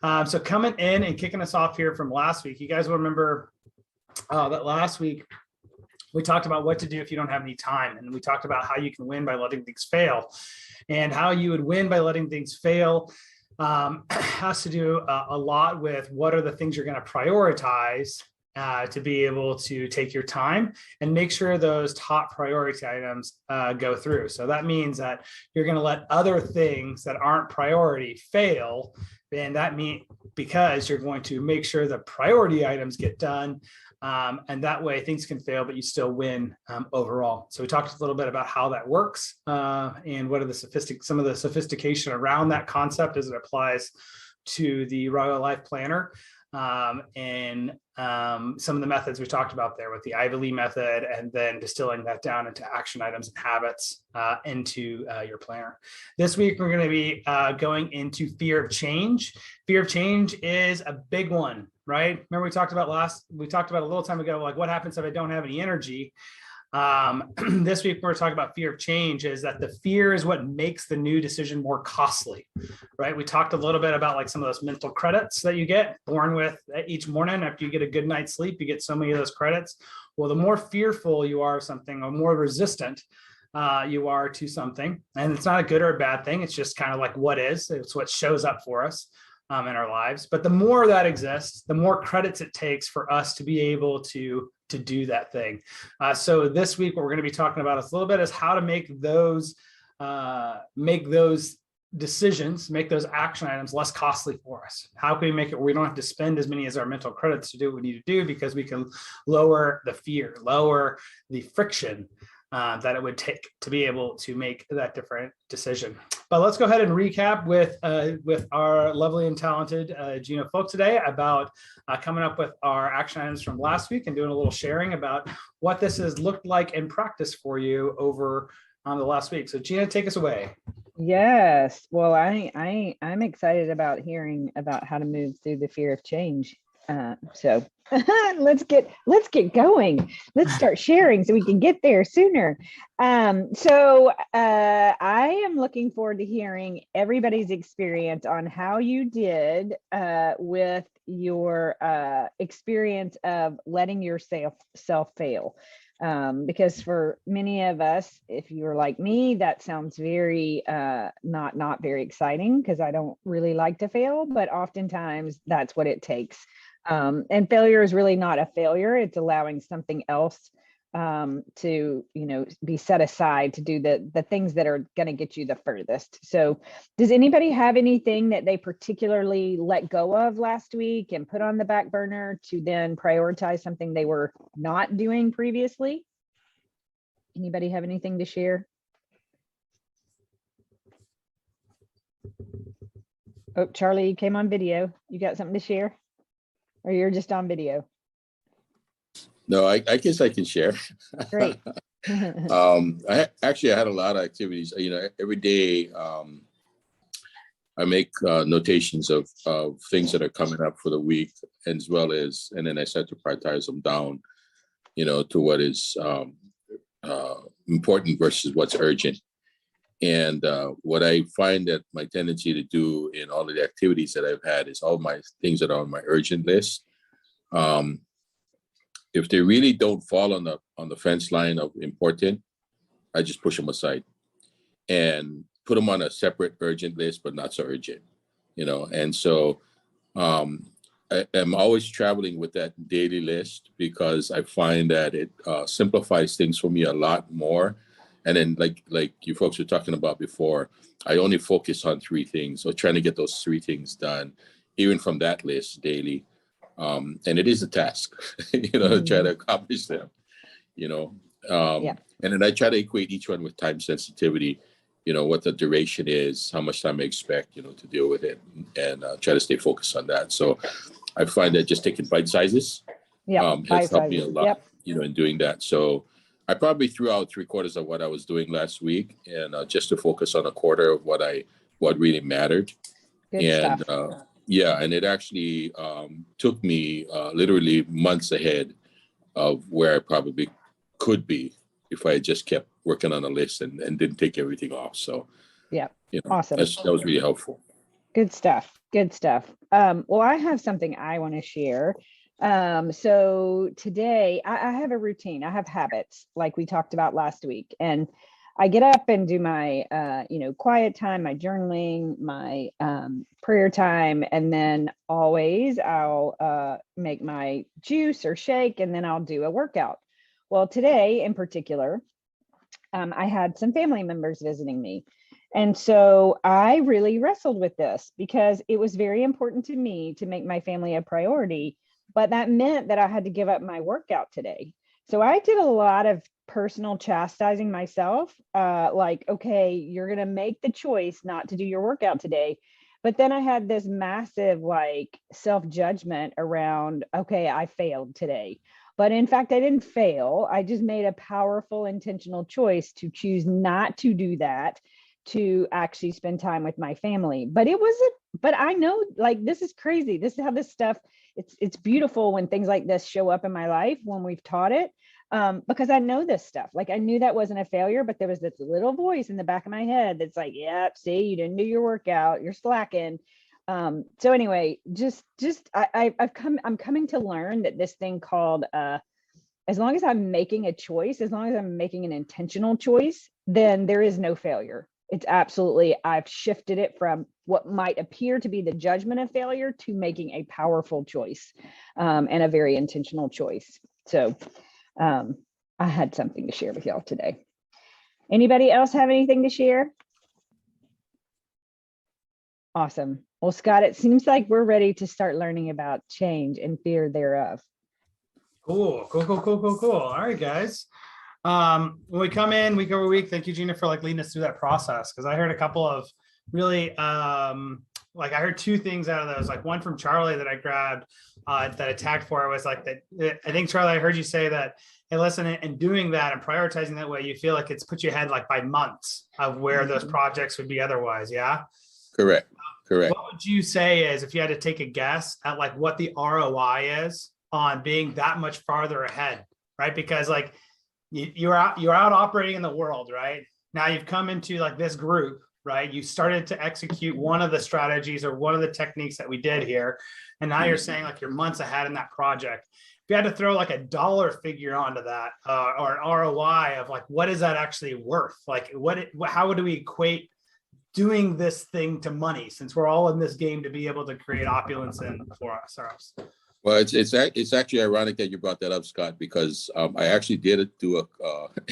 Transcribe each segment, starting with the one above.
So coming in and kicking us off here from last week, you guys will remember that last week we talked about what to do if you don't have any time. And we talked about how you can win by letting things fail. And how you would win by letting things fail has to do a lot with what are the things you're going to prioritize to be able to take your time and make sure those top priority items go through. So that means that you're going to let other things that aren't priority fail. And that means because you're going to make sure the priority items get done. And that way things can fail, but you still win overall. So we talked a little bit about how that works and what are some of the sophistication around that concept as it applies to the Royal Life Planner. And some of the methods we talked about there with the Ivy Lee method, and then distilling that down into action items and habits into your planner. This week, we're going to be going into fear of change. Fear of change is a big one, right? Remember we talked about a little time ago, like what happens if I don't have any energy? This week we're talking about fear of change, is that the fear is what makes the new decision more costly, right? We talked a little bit about like some of those mental credits that you get born with each morning. After you get a good night's sleep, you get so many of those credits. Well, the more fearful you are of something, or more resistant you are to something, and it's not a good or a bad thing. It's just kind of like what is, it's what shows up for us in our lives. But the more that exists, the more credits it takes for us to be able to do that thing. So this week, what we're going to be talking about is a little bit is how to make those decisions, make those action items less costly for us. How can we make it where we don't have to spend as many as our mental credits to do what we need to do, because we can lower the fear, lower the friction that it would take to be able to make that different decision. But let's go ahead and recap with our lovely and talented Gina Folk today about coming up with our action items from last week and doing a little sharing about what this has looked like in practice for you over the last week. So Gina, take us away. Yes. Well, I'm excited about hearing about how to move through the fear of change. So let's get going. Let's start sharing so we can get there sooner. So I am looking forward to hearing everybody's experience on how you did with your experience of letting yourself fail. Because for many of us, if you're like me, that sounds very not very exciting, because I don't really like to fail, but oftentimes that's what it takes. And failure is really not a failure. It's allowing something else to, be set aside to do the things that are going to get you the furthest. So does anybody have anything that they particularly let go of last week and put on the back burner to then prioritize something they were not doing previously? Anybody have anything to share? Oh, Charlie, you came on video. You got something to share? Or you're just on video? No, I guess I can share. Great. I had a lot of activities. Every day I make notations of things that are coming up for the week, and then I start to prioritize them down, to what is important versus what's urgent. And what I find that my tendency to do in all of the activities that I've had is all my things that are on my urgent list. If they really don't fall on the fence line of important, I just push them aside and put them on a separate urgent list, but not so urgent, And so I'm always traveling with that daily list, because I find that it simplifies things for me a lot more. And then like you folks were talking about before, I only focus on 3 things, or trying to get those 3 things done, even from that list daily. And it is a task, to try to accomplish them, And then I try to equate each one with time sensitivity, what the duration is, how much time I expect, to deal with it, and try to stay focused on that. So I find that just taking bite sizes has helped me a lot, in doing that. So I probably threw out 3/4 of what I was doing last week, and just to focus on 1/4 of what really mattered. Good stuff. And it actually took me literally months ahead of where I probably could be if I had just kept working on a list and didn't take everything off. So awesome. that was really helpful. Good stuff. Good stuff. Well, I have something I want to share. So today I have a routine. I have habits like we talked about last week. And I get up and do my, quiet time, my journaling, my prayer time. And then always I'll make my juice or shake, and then I'll do a workout. Well, today in particular, I had some family members visiting me. And so I really wrestled with this because it was very important to me to make my family a priority, but that meant that I had to give up my workout today. So I did a lot of personal chastising myself, like, okay, you're going to make the choice not to do your workout today. But then I had this massive like self-judgment around, okay, I failed today. But in fact, I didn't fail. I just made a powerful, intentional choice to choose not to do that, to actually spend time with my family. But it wasn't, but I know, like, this is crazy. This is how this stuff, it's beautiful when things like this show up in my life when we've taught it, because I know this stuff. Like, I knew that wasn't a failure, but there was this little voice in the back of my head that's like, yeah, see, you didn't do your workout, you're slacking. So anyway, I'm coming to learn that this thing called, as long as I'm making a choice, as long as I'm making an intentional choice, then there is no failure. It's absolutely, I've shifted it from what might appear to be the judgment of failure to making a powerful choice, and a very intentional choice. So I had something to share with y'all today. Anybody else have anything to share? Awesome. Well, Scott, it seems like we're ready to start learning about change and fear thereof. Cool. All right, guys. When we come in week over week, thank you, Gina, for like leading us through that process. Cause I heard a couple of really, like I heard two things out of those, like one from Charlie that I grabbed, that I tagged for. It was like that. I think, Charlie, I heard you say that, hey, listen, and doing that and prioritizing that way, you feel like it's put you ahead like by months of where those projects would be otherwise. Yeah. Correct. What would you say is, if you had to take a guess at like what the ROI is on being that much farther ahead, right? Because like you're out operating in the world, right? Now you've come into like this group, right? You started to execute one of the strategies or one of the techniques that we did here. And now you're saying like you're months ahead in that project. If you had to throw like a dollar figure onto that, or an ROI of like, what is that actually worth? Like how do we equate doing this thing to money, since we're all in this game to be able to create opulence in for ourselves? Well, it's actually ironic that you brought that up, Scott, because I actually did do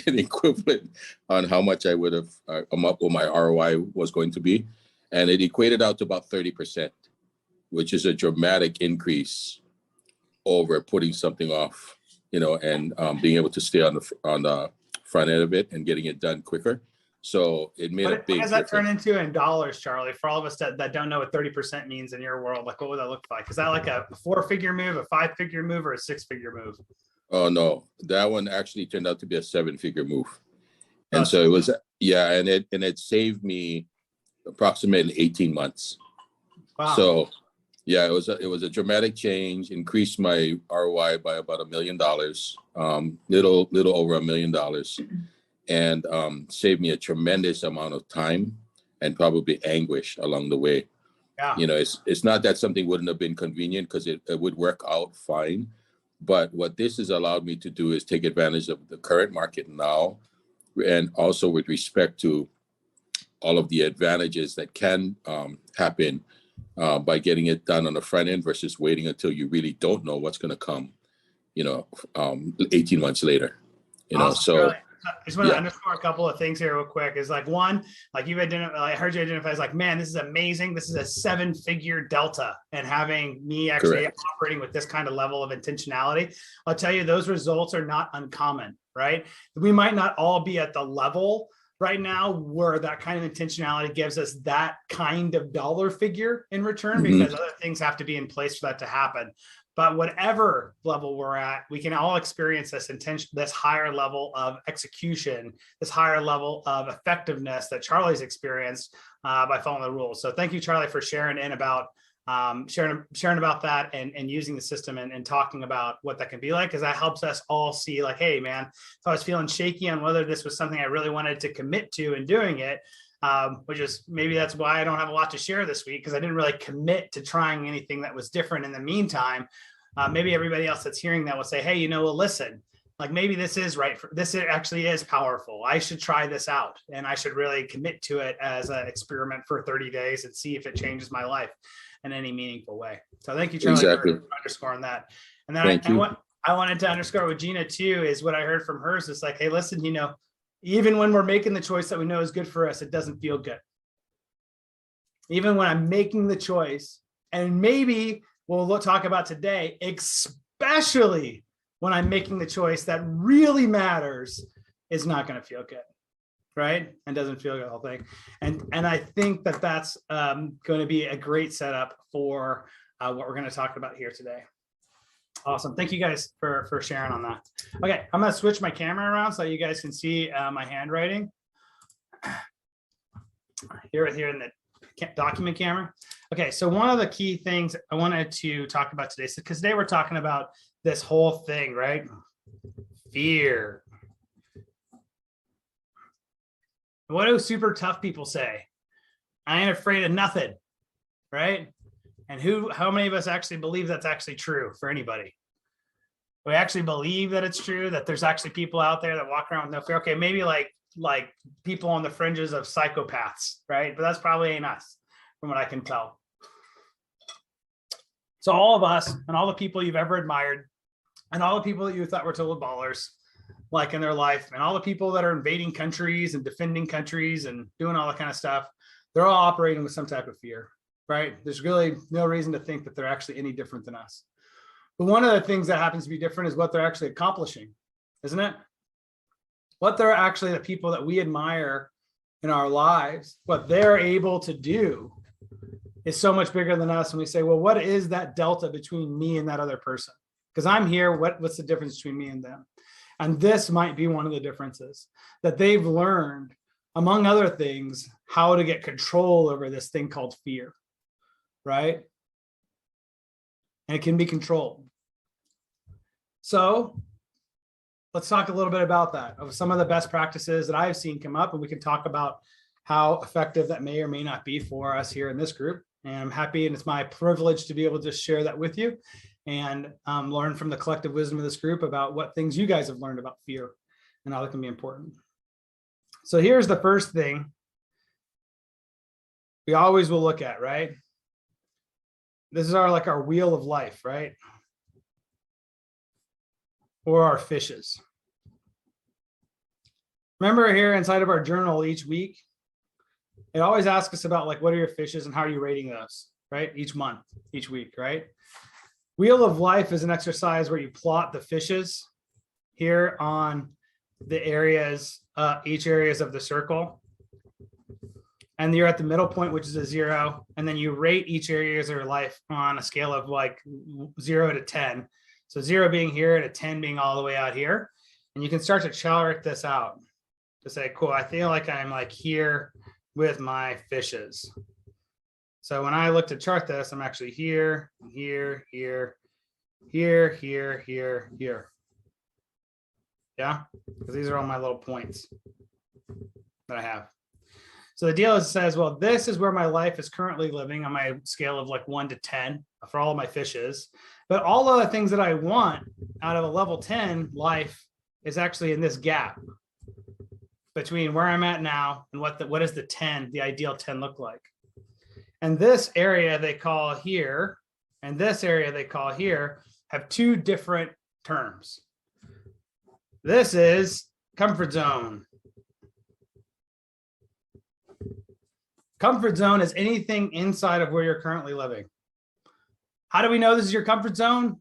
an equivalent on how much I would have come up with my ROI was going to be, and it equated out to about 30%, which is a dramatic increase over putting something off, and being able to stay on the front end of it and getting it done quicker. So it made a big what does that difference. turn into in dollars, Charlie? For all of us that don't know what 30% means in your world, like what would that look like? Is that like a 4-figure move, a 5-figure move, or a 6-figure move? Oh no, that one actually turned out to be a 7-figure move. And so it was, yeah, and it saved me approximately 18 months. Wow. So yeah, it was a dramatic change, increased my ROI by about $1 million, little over $1 million. And saved me a tremendous amount of time and probably anguish along the way. Yeah. It's not that something wouldn't have been convenient, because it would work out fine. But what this has allowed me to do is take advantage of the current market now, and also with respect to all of the advantages that can happen by getting it done on the front end versus waiting until you really don't know what's going to come, 18 months later. Awesome, So. Charlie. I just want to underscore a couple of things here real quick. Is like one, like you've identified, I heard you identify as like, man, this is amazing. This is a 7-figure delta, and having me actually operating with this kind of level of intentionality, I'll tell you, those results are not uncommon, right? We might not all be at the level right now where that kind of intentionality gives us that kind of dollar figure in return, because other things have to be in place for that to happen. But whatever level we're at, we can all experience this intention, this higher level of execution, this higher level of effectiveness that Charlie's experienced by following the rules. So thank you, Charlie, for sharing about sharing about that and using the system and talking about what that can be like, because that helps us all see like, hey, man, if I was feeling shaky on whether this was something I really wanted to commit to and doing it, which is maybe that's why I don't have a lot to share this week, because I didn't really commit to trying anything that was different in the meantime. Maybe everybody else that's hearing that will say, hey, well, listen, like maybe this is right. This actually is powerful. I should try this out, and I should really commit to it as an experiment for 30 days and see if it changes my life in any meaningful way. So thank you, Charlie, for underscoring that. And then I wanted to underscore with Gina too, is what I heard from hers. It's like, hey, listen, even when we're making the choice that we know is good for us, it doesn't feel good. Even when I'm making the choice, and maybe we'll talk about today, especially when I'm making the choice that really matters, is not going to feel good, right? And doesn't feel good, the whole thing. And I think that that's going to be a great setup for what we're going to talk about here today. Awesome. Thank you guys for sharing on that. Okay, I'm going to switch my camera around so you guys can see my handwriting here in the document camera. Okay, so one of the key things I wanted to talk about today, because today we're talking about this whole thing, right? Fear. What do super tough people say? I ain't afraid of nothing, right? And how many of us actually believe that's actually true for anybody? We actually believe that it's true, that there's actually people out there that walk around with no fear. Okay, maybe like people on the fringes of psychopaths, right? But that's probably ain't us, from what I can tell. So all of us and all the people you've ever admired and all the people that you thought were total ballers, like in their life, and all the people that are invading countries and defending countries and doing all that kind of stuff, they're all operating with some type of fear, right? There's really no reason to think that they're actually any different than us. But one of the things that happens to be different is what they're actually accomplishing, isn't it? What they're actually, the people that we admire in our lives, what they're able to do is so much bigger than us. And we say, well, what is that delta between me and that other person? Because I'm here, what's the difference between me and them? And this might be one of the differences, that they've learned, among other things, how to get control over this thing called fear, right? And it can be controlled. So let's talk a little bit about that, of some of the best practices that I've seen come up, and we can talk about how effective that may or may not be for us here in this group. And I'm happy, and it's my privilege to be able to share that with you and learn from the collective wisdom of this group about what things you guys have learned about fear and how that can be important. So here's the first thing we always will look at, right? This is our wheel of life, right? Or our fishes. Remember here inside of our journal each week, it always asks us about what are your fishes and how are you rating those, right? Each month, each week, right? Wheel of life is an exercise where you plot the fishes here on the areas, each areas of the circle. And you're at the middle point, which is a 0. And then you rate each area of your life on a scale of 0 to 10. So 0 being here and a 10 being all the way out here. And you can start to chart this out to say, cool, I feel like I'm here with my fishes. So when I look to chart this, I'm actually here, here, here, here, here, here, here. Yeah, because these are all my little points that I have. So the deal is, it says, well, this is where my life is currently living on my scale of 1 to 10 for all of my fishes. But all of the things that I want out of a level 10 life is actually in this gap between where I'm at now and what is the 10, the ideal 10 look like. And this area they call here, and this area they call here, have two different terms. This is comfort zone. Comfort zone is anything inside of where you're currently living. How do we know this is your comfort zone?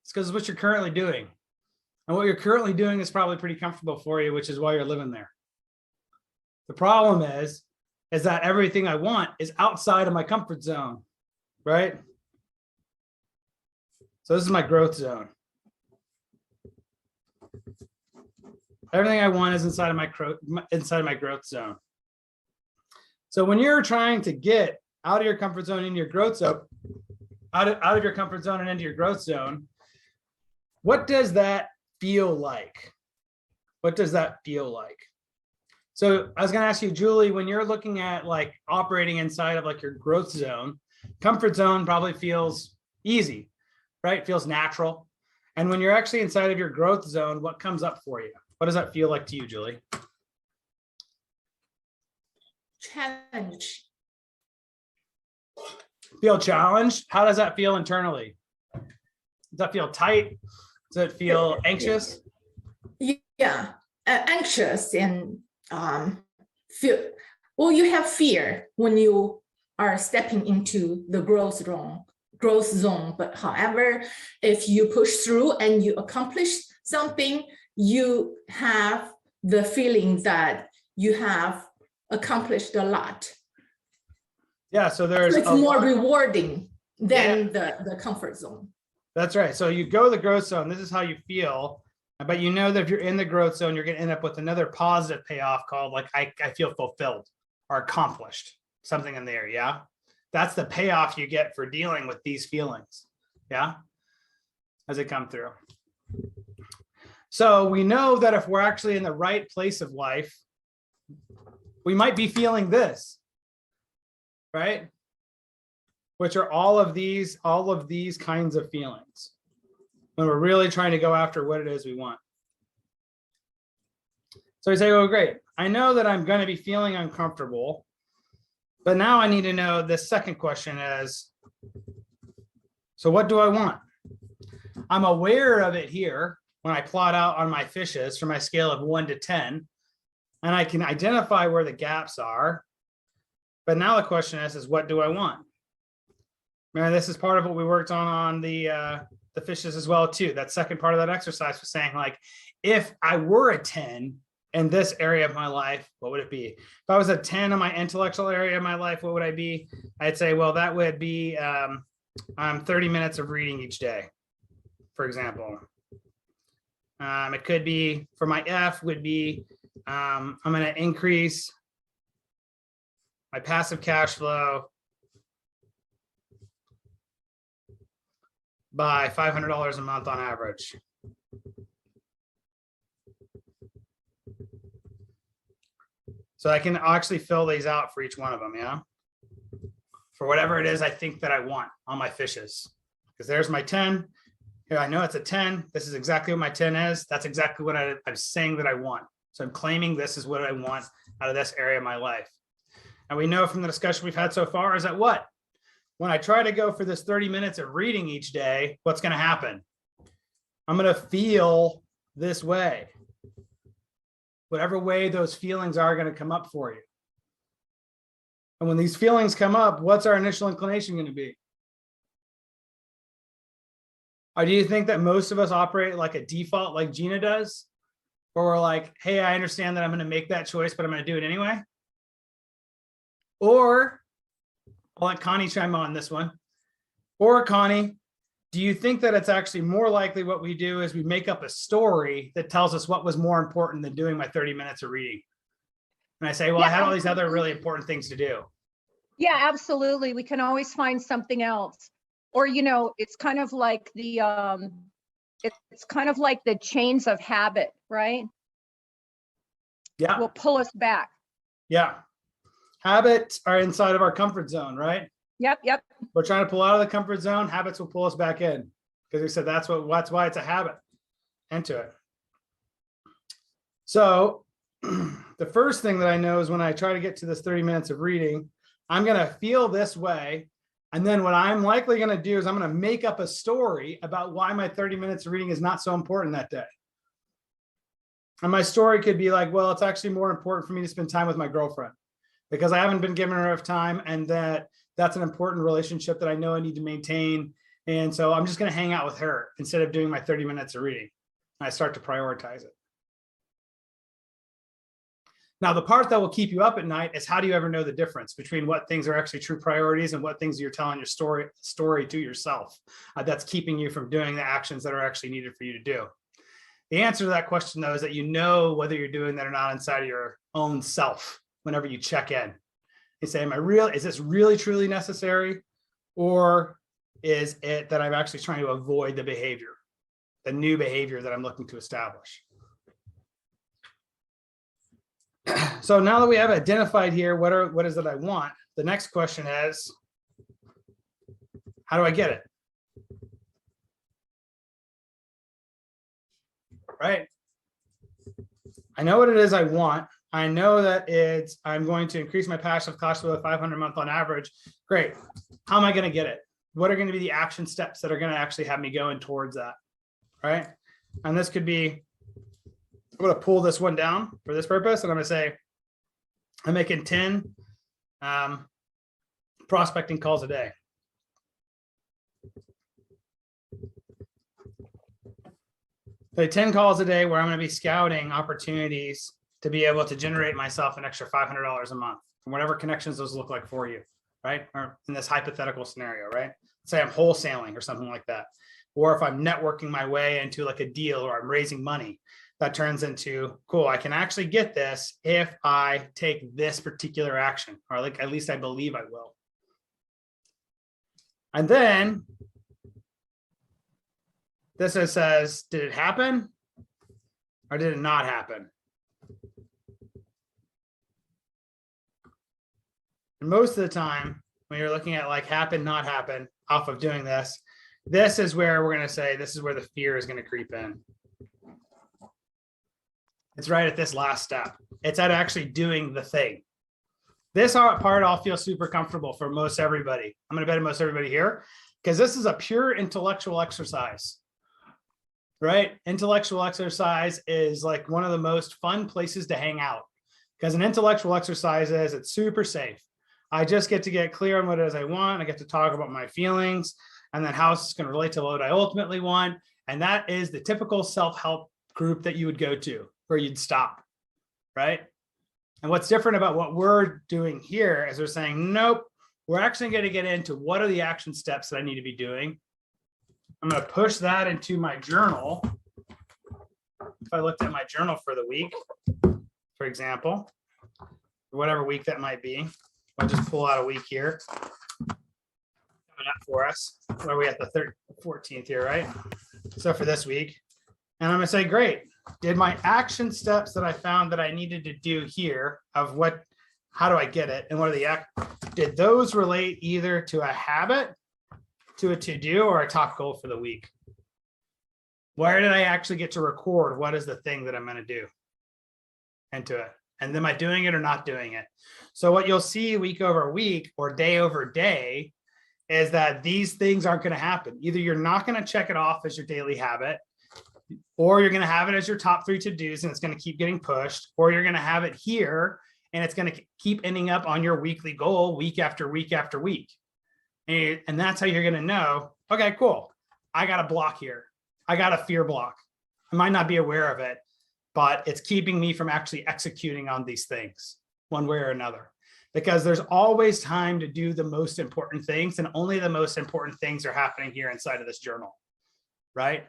It's because it's what you're currently doing. And what you're currently doing is probably pretty comfortable for you, which is why you're living there. The problem is that everything I want is outside of my comfort zone, right? So this is my growth zone. Everything I want is inside of my growth zone. So when you're trying to get out of your comfort zone into your growth zone, out of your comfort zone and into your growth zone, what does that feel like? What does that feel like? So I was going to ask you, Julie, when you're looking at like operating inside of like your growth zone, comfort zone probably feels easy, right? Feels natural. And when you're actually inside of your growth zone, what comes up for you? What does that feel like to you, Julie? Challenge. Feel challenged? How does that feel internally? Does that feel tight? Does it feel anxious? Yeah, anxious and feel. Well, you have fear when you are stepping into the growth zone. But however, if you push through and you accomplish something, you have the feeling that you have accomplished a lot. Yeah, so there's it's more rewarding than the comfort zone. That's right. So you go to the growth zone. This is how you feel. But you know that if you're in the growth zone, you're going to end up with another positive payoff called like, I feel fulfilled or accomplished, something in there. Yeah. That's the payoff you get for dealing with these feelings. Yeah. As they come through. So we know that if we're actually in the right place of life, we might be feeling this, right? Which are all of these kinds of feelings when we're really trying to go after what it is we want. So we say, oh, great. I know that I'm going to be feeling uncomfortable, but now I need to know the second question is, so what do I want? I'm aware of it here when I plot out on my fishes from my scale of 1 to 10, and I can identify where the gaps are. But now the question is what do I want? Man, this is part of what we worked on the fishes as well too. That second part of that exercise was saying like, if I were a 10 in this area of my life, what would it be? If I was a 10 in my intellectual area of my life, what would I be? I'd say, well, that would be 30 minutes of reading each day, for example. It could be for my F would be, I'm going to increase my passive cash flow by $500 a month on average. So I can actually fill these out for each one of them, yeah? For whatever it is I think that I want on my fishes. Because there's my 10. Here, I know it's a 10. This is exactly what my 10 is. That's exactly what I'm saying that I want. So I'm claiming this is what I want out of this area of my life. And we know from the discussion we've had so far is that what? When I try to go for this 30 minutes of reading each day, what's going to happen? I'm going to feel this way. Whatever way those feelings are going to come up for you. And when these feelings come up, what's our initial inclination going to be? Or do you think that most of us operate like a default like Gina does? Or we're like, hey, I understand that I'm going to make that choice, but I'm going to do it anyway? Or I'll let Connie chime on this one. Or Connie, do you think that it's actually more likely what we do is we make up a story that tells us what was more important than doing my 30 minutes of reading? And I say, well, I had all these other really important things to do. Yeah, absolutely. We can always find something else. Or, you know, it's kind of like the it's kind of like the chains of habit, right? Yeah. Will pull us back. Yeah. Habits are inside of our comfort zone, right? Yep. We're trying to pull out of the comfort zone. Habits will pull us back in because we said that's why it's a habit. Into it. So the first thing that I know is when I try to get to this 30 minutes of reading, I'm going to feel this way. And then what I'm likely going to do is I'm going to make up a story about why my 30 minutes of reading is not so important that day. And my story could be like, well, it's actually more important for me to spend time with my girlfriend because I haven't been given her enough time, and that's an important relationship that I know I need to maintain. And so I'm just going to hang out with her instead of doing my 30 minutes of reading. And I start to prioritize it. Now, the part that will keep you up at night is how do you ever know the difference between what things are actually true priorities and what things you're telling your story to yourself that's keeping you from doing the actions that are actually needed for you to do? The answer to that question, though, is that you know whether you're doing that or not inside of your own self whenever you check in. You say, is this really truly necessary? Or is it that I'm actually trying to avoid the behavior, the new behavior that I'm looking to establish? So now that we have identified here, what is it I want? The next question is, how do I get it? Right? I know what it is I want. I know that I'm going to increase my passive cost with a 500 month on average. Great. How am I going to get it? What are going to be the action steps that are going to actually have me going towards that? Right? And this could be, I'm going to pull this one down for this purpose. And I'm going to say, I'm making 10 prospecting calls a day. So 10 calls a day where I'm going to be scouting opportunities to be able to generate myself an extra $500 a month from whatever connections those look like for you, right? Or in this hypothetical scenario, right? Say I'm wholesaling or something like that. Or if I'm networking my way into like a deal or I'm raising money, that turns into, cool, I can actually get this if I take this particular action, or like at least I believe I will. And then this says, did it happen or did it not happen? And most of the time, when you're looking at like happen, not happen off of doing this, this is where we're going to say, this is where the fear is going to creep in. It's right at this last step. It's at actually doing the thing. This part I'll feel super comfortable for most everybody. I'm going to bet most everybody here, because this is a pure intellectual exercise, right? Intellectual exercise is like one of the most fun places to hang out, because an intellectual exercise is, it's super safe. I just get to get clear on what it is I want. I get to talk about my feelings and then how it's going to relate to what I ultimately want. And that is the typical self-help group that you would go to, where you'd stop, right? And what's different about what we're doing here is we're saying, nope, we're actually going to get into what are the action steps that I need to be doing. I'm going to push that into my journal. If I looked at my journal for the week, for example, whatever week that might be, I'll just pull out a week here. Coming up for us, where are we at the 14th here, right? So for this week, and I'm going to say, great. Did my action steps that I found that I needed to do here of how do I get it? And what are the did those relate either to a habit, to a to-do, or a top goal for the week? Where did I actually get to record what is the thing that I'm going to do into it? And am I doing it or not doing it? So what you'll see week over week or day over day is that these things aren't going to happen. Either you're not going to check it off as your daily habit, or you're going to have it as your top 3 to-dos and it's going to keep getting pushed, or you're going to have it here and it's going to keep ending up on your weekly goal week after week after week. And that's how you're going to know, okay, cool. I got a block here. I got a fear block. I might not be aware of it, but it's keeping me from actually executing on these things one way or another, because there's always time to do the most important things, and only the most important things are happening here inside of this journal, right?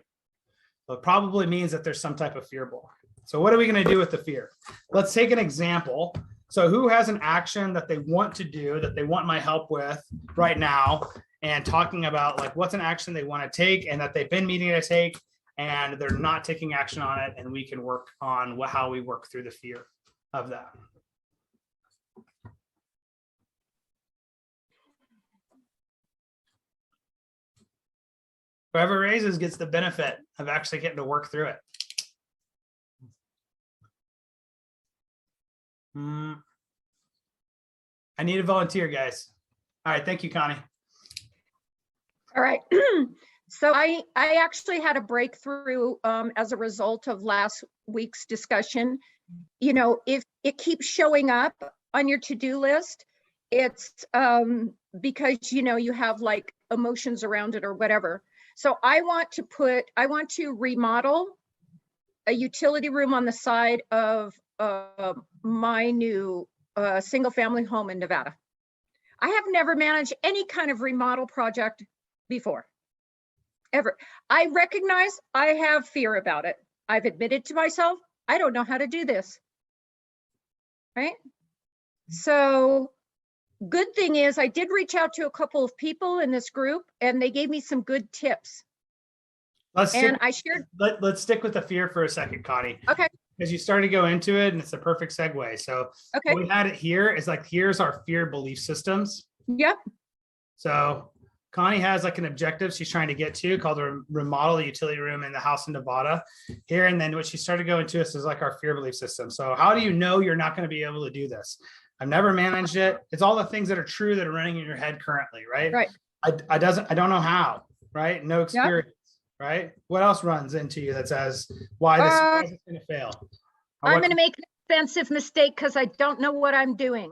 Well, it probably means that there's some type of fear block. So what are we going to do with the fear? Let's take an example. So who has an action that they want to do, that they want my help with right now, and talking about like what's an action they want to take and that they've been meaning to take and they're not taking action on it, and we can work on how we work through the fear of that. Whoever raises gets the benefit of actually getting to work through it. I need a volunteer, guys. All right, thank you, Connie. All right. So I actually had a breakthrough as a result of last week's discussion. You know, if it keeps showing up on your to-do list, it's because, you know, you have like emotions around it or whatever. So I want to remodel a utility room on the side of my new single family home in Nevada. I have never managed any kind of remodel project before, ever. I recognize I have fear about it. I've admitted to myself, I don't know how to do this, right? So good thing is I did reach out to a couple of people in this group and they gave me some good tips. Let's and I shared. Let's stick with the fear for a second, Connie. Okay. As you start to go into it, and it's a perfect segue. So Okay. what we had it here is like, here's our fear belief systems. Yep. So Connie has like an objective she's trying to get to called a remodel the utility room in the house in Nevada here. And then what she started going to us is like our fear belief system. So how do you know you're not going to be able to do this? I've never managed it. It's all the things that are true that are running in your head currently, right? Right. I don't know how, right? No experience, right? What else runs into you that says why this is going to fail? Or I'm what- going to make an expensive mistake because I don't know what I'm doing.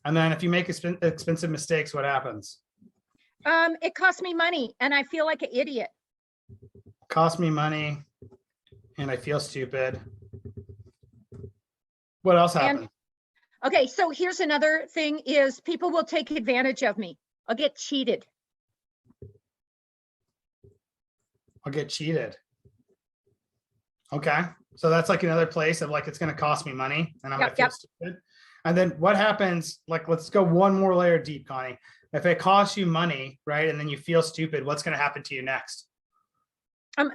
And then if you make expensive mistakes, what happens? It costs me money and I feel like an idiot. Cost me money and I feel stupid. What else happens? Okay, so here's another thing is people will take advantage of me. I'll get cheated. I'll get cheated. Okay. So that's like another place of like, it's going to cost me money and I'm going to feel stupid. And then what happens? Like, let's go one more layer deep, Connie. If it costs you money, right? And then you feel stupid, what's going to happen to you next?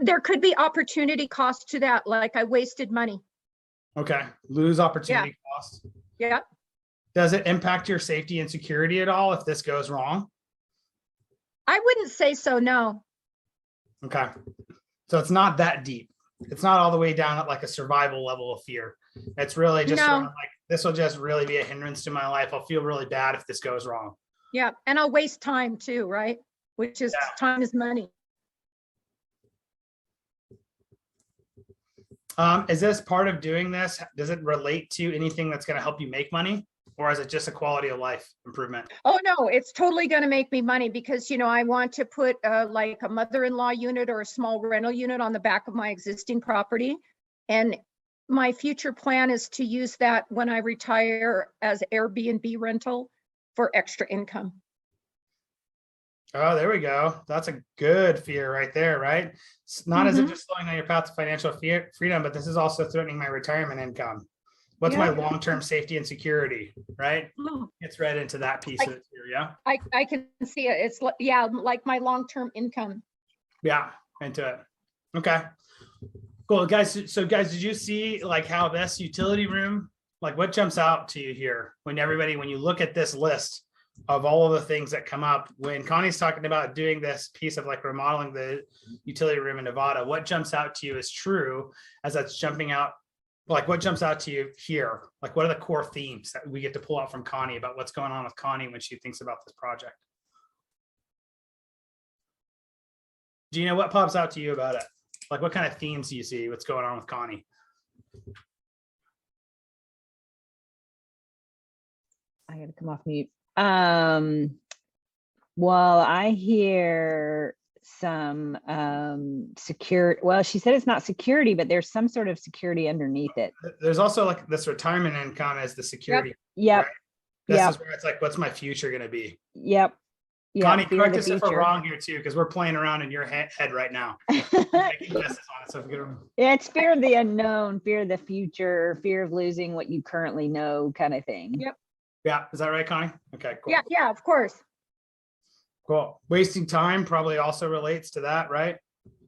There could be opportunity cost to that. Like I wasted money. Okay. Lose opportunity cost. Yeah. Does it impact your safety and security at all if this goes wrong? I wouldn't say so, no. Okay. So it's not that deep. It's not all the way down at like a survival level of fear. It's really just sort of like, this will just really be a hindrance to my life. I'll feel really bad if this goes wrong. Yeah, and I'll waste time too, right? Which is time is money. Is this part of doing this? Does it relate to anything that's going to help you make money? Or is it just a quality of life improvement? Oh, no, it's totally going to make me money because, you know, I want to put like a mother-in-law unit or a small rental unit on the back of my existing property. And my future plan is to use that when I retire as Airbnb rental for extra income. Oh, there we go. That's a good fear right there, right? It's not as if just slowing down your path to financial freedom, but this is also threatening my retirement income. What's my long-term safety and security, right? It's right into that piece of it here, yeah? I can see it. It's like my long-term income. Yeah, into it. Okay, cool, guys. So guys, did you see like how this utility room, like what jumps out to you here when you look at this list of all of the things that come up when Connie's talking about doing this piece of like remodeling the utility room in Nevada? What jumps out to you is true as that's jumping out? Like what jumps out to you here? Like what are the core themes that we get to pull out from Connie about what's going on with Connie when she thinks about this project? Gina, what pops out to you about it? Like what kind of themes do you see? What's going on with Connie? I gotta come off mute. Well, I hear some security. Well, she said it's not security, but there's some sort of security underneath it. There's also like this retirement income as the security. Yep. Right? This is where it's like, what's my future going to be? Yep. Connie, correct us if we're wrong here too, because we're playing around in your head right now. It's fear of the unknown, fear of the future, fear of losing what you currently know, kind of thing. Yep. Yeah, is that right, Connie? Okay, cool. Yeah, of course. Cool. Wasting time probably also relates to that, right?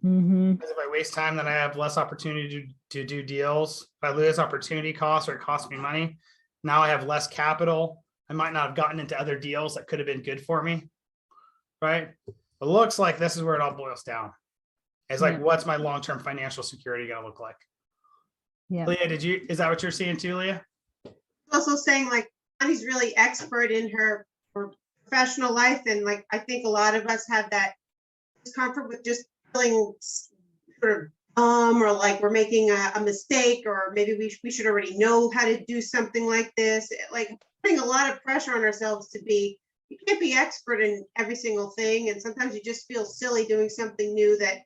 Because if I waste time, then I have less opportunity to do deals. If I lose opportunity costs or it costs me money, now I have less capital. I might not have gotten into other deals that could have been good for me, right? It looks like this is where it all boils down. It's like, what's my long-term financial security going to look like? Yeah. Leah, is that what you're seeing too, Leah? Also saying like, Connie's really expert in her professional life. And like, I think a lot of us have that discomfort with just feeling sort of or like we're making a mistake, or maybe we should already know how to do something like this. Like putting a lot of pressure on ourselves to be, you can't be expert in every single thing. And sometimes you just feel silly doing something new that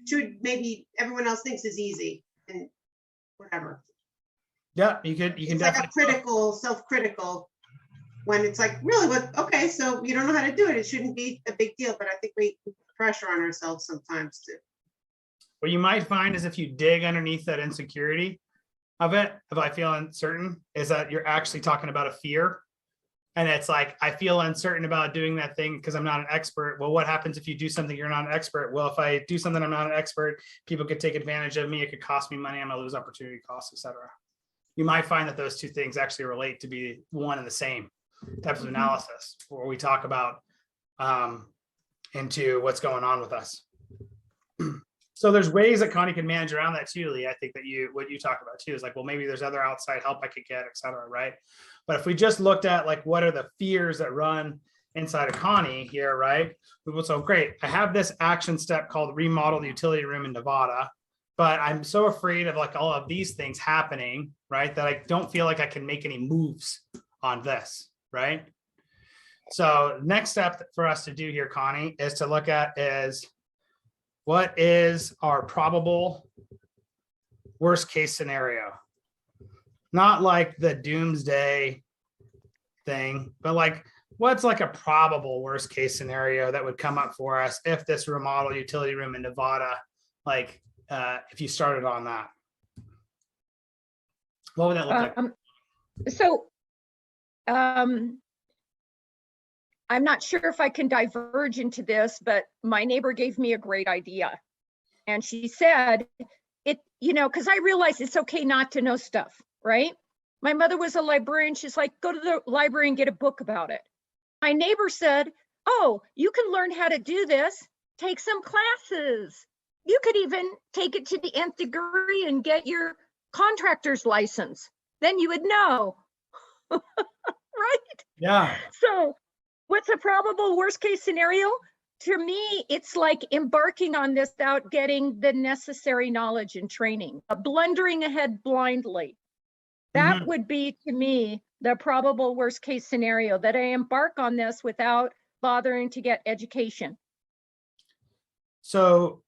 should maybe everyone else thinks is easy and whatever. Yeah, you can it's definitely like a self-critical when it's like, really, okay, so you don't know how to do it. It shouldn't be a big deal, but I think we put pressure on ourselves sometimes too. What you might find is if you dig underneath that insecurity of it, if I feel uncertain, is that you're actually talking about a fear. And it's like, I feel uncertain about doing that thing because I'm not an expert. Well, what happens if you do something you're not an expert? Well, if I do something I'm not an expert, people could take advantage of me. It could cost me money. I'm gonna lose opportunity costs, etc. You might find that those two things actually relate to be one and the same types of analysis where we talk about into what's going on with us. So there's ways that Connie can manage around that too, Lee. I think that what you talked about too is like, well, maybe there's other outside help I could get, et cetera, right? But if we just looked at like, what are the fears that run inside of Connie here, right? So great, I have this action step called remodel the utility room in Nevada, but I'm so afraid of like all of these things happening, right? That I don't feel like I can make any moves on this, right? So next step for us to do here, Connie, is to look at is, what is our probable worst case scenario? Not like the doomsday thing, but like what's like a probable worst case scenario that would come up for us if this remodel utility room in Nevada, like if you started on that? What would that look like? So I'm not sure if I can diverge into this, but my neighbor gave me a great idea. And she said, because I realized it's okay not to know stuff, right? My mother was a librarian. She's like, go to the library and get a book about it. My neighbor said, oh, you can learn how to do this. Take some classes. You could even take it to the nth degree and get your contractor's license. Then you would know, right? Yeah. So what's a probable worst case scenario? To me, it's like embarking on this without getting the necessary knowledge and training, blundering ahead blindly. That would be, to me, the probable worst case scenario, that I embark on this without bothering to get education. So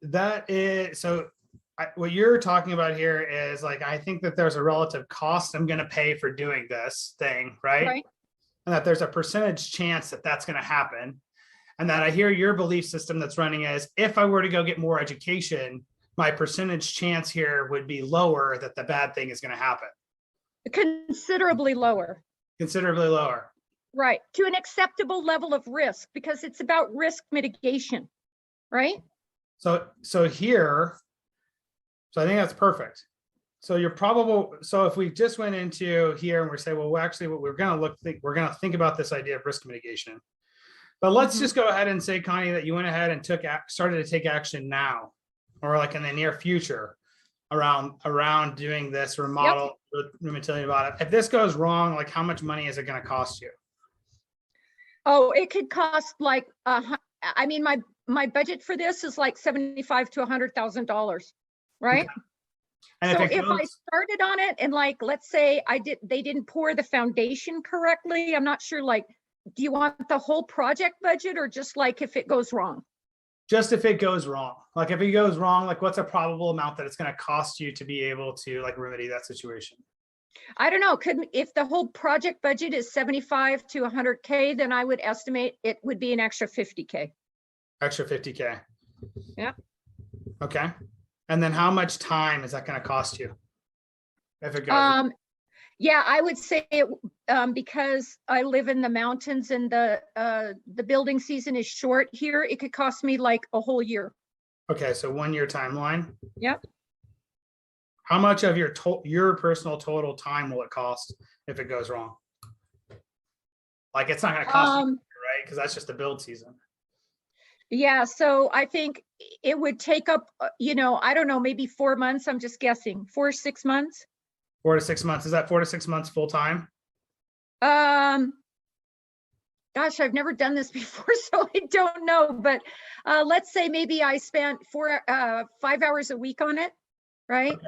what you're talking about here is like, I think that there's a relative cost I'm going to pay for doing this thing, right? And that there's a percentage chance that that's going to happen. And that I hear your belief system that's running as, if I were to go get more education, my percentage chance here would be lower that the bad thing is going to happen. Considerably lower. Considerably lower. Right. To an acceptable level of risk, because it's about risk mitigation, right? So I think that's perfect. So so if we just went into here and we say, well, actually what we're going to think about this idea of risk mitigation. But let's just go ahead and say, Connie, that you went ahead and started to take action now, or like in the near future around doing this remodel room utility Nevada. If this goes wrong, like how much money is it going to cost you? Oh, it could cost like, I mean, my budget for this is like $75,000 to $100,000, right? Okay. And so if I started on it and like, let's say they didn't pour the foundation correctly, I'm not sure, like, do you want the whole project budget or just like if it goes wrong? Just if it goes wrong. Like if it goes wrong, like what's a probable amount that it's going to cost you to be able to like remedy that situation? I don't know. If the whole project budget is 75 to 100K, then I would estimate it would be an extra 50K. Extra 50K. Yeah. Okay. And then how much time is that going to cost you if it goes? Yeah, I would say it, because I live in the mountains and the building season is short here, it could cost me like a whole year. Okay, so 1 year timeline. Yep. How much of your personal total time will it cost if it goes wrong? Like it's not going to cost you, right? Because that's just the build season. Yeah, so I think it would take up, I don't know, maybe 4 months. I'm just guessing, 4 or 6 months. 4 to 6 months. Is that 4 to 6 months full time? Gosh, I've never done this before, so I don't know. But let's say maybe I spent 5 hours a week on it, right? Okay.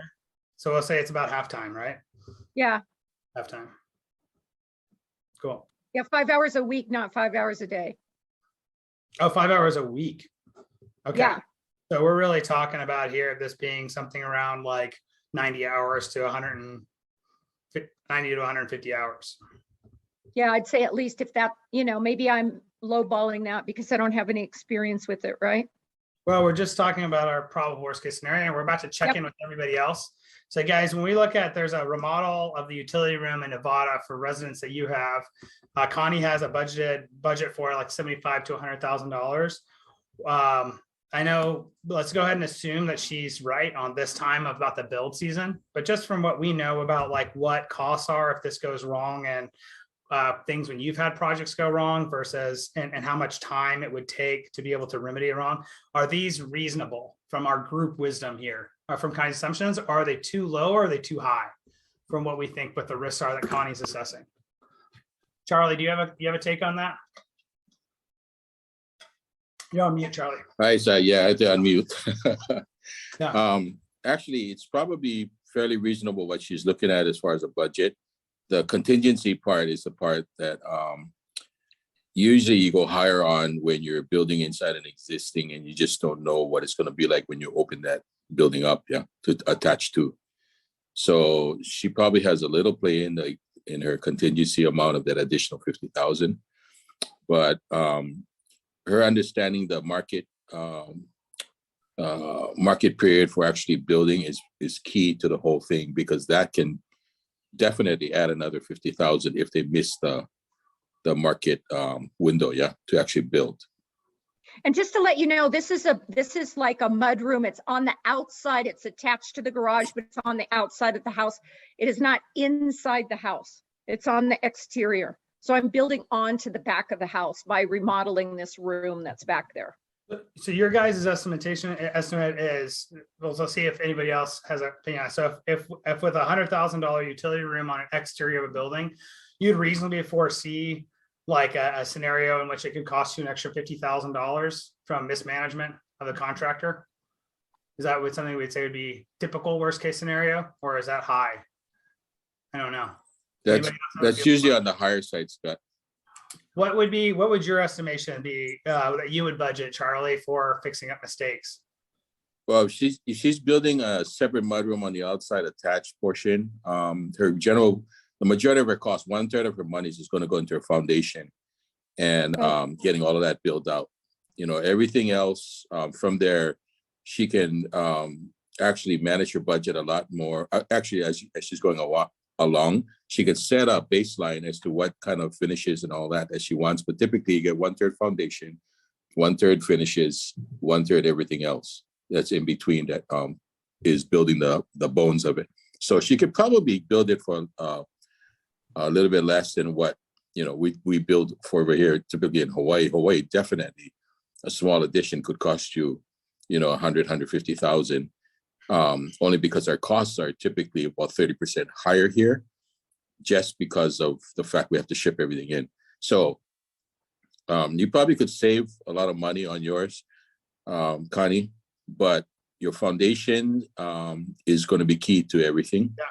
So we'll say it's about half time, right? Yeah. Half time. Cool. Yeah, 5 hours a week, not 5 hours a day. Oh, 5 hours a week. Okay. Yeah. So we're really talking about here this being something around like 90 hours to 90 to 150 hours. Yeah, I'd say at least if that, maybe I'm lowballing that because I don't have any experience with it, right? Well, we're just talking about our probable worst case scenario, and we're about to check Yep. in with everybody else. So guys, when we look at, there's a remodel of the utility room in Nevada for residents that you have. Connie has a budget for like $75,000 to $100,000. I know, let's go ahead and assume that she's right on this time about the build season, but just from what we know about like what costs are if this goes wrong, and things when you've had projects go wrong versus and how much time it would take to be able to remedy it wrong, are these reasonable from our group wisdom here, or from Connie's assumptions? Are they too low or are they too high from what we think what the risks are that Connie's assessing? Charlie, do you have a take on that? You're on mute, Charlie. Hi, so yeah, I had to unmute. Yeah. Actually, it's probably fairly reasonable what she's looking at as far as a budget. The contingency part is the part that usually you go higher on when you're building inside an existing and you just don't know what it's going to be like when you open that building up, to attach to. So she probably has a little play in her contingency amount of that additional 50,000, but her understanding the market period for actually building is key to the whole thing, because that can definitely add another 50,000 if they miss the market window, to actually build. And just to let you know, this is like a mud room. It's on the outside. It's attached to the garage, but it's on the outside of the house. It is not inside the house. It's on the exterior. So I'm building onto the back of the house by remodeling this room that's back there. So your guys' estimate is, well, let's see if anybody else has a opinion. So if with $100,000 utility room on an exterior of a building, you'd reasonably foresee like a scenario in which it could cost you an extra $50,000 from mismanagement of the contractor. Is that something we'd say would be typical worst case scenario, or is that high? I don't know. That's usually on the higher side, Scott. What would your estimation be that you would budget, Charlie, for fixing up mistakes? Well, if she's building a separate mudroom on the outside attached portion, the majority of her cost, 1/3 of her money is going to go into her foundation and getting all of that built out. Everything else from there, she can actually manage her budget a lot more. Actually, as she's going along, she can set a baseline as to what kind of finishes and all that she wants. But typically, you get 1/3 foundation, 1/3 finishes, 1/3 everything else that's in between that is building the bones of it. So she could probably build it for a little bit less than what we build for over here. Typically in Hawaii, definitely a small addition could cost you, 150,000. Only because our costs are typically about 30% higher here, just because of the fact we have to ship everything in. So you probably could save a lot of money on yours, Connie, but your foundation is going to be key to everything. Yeah.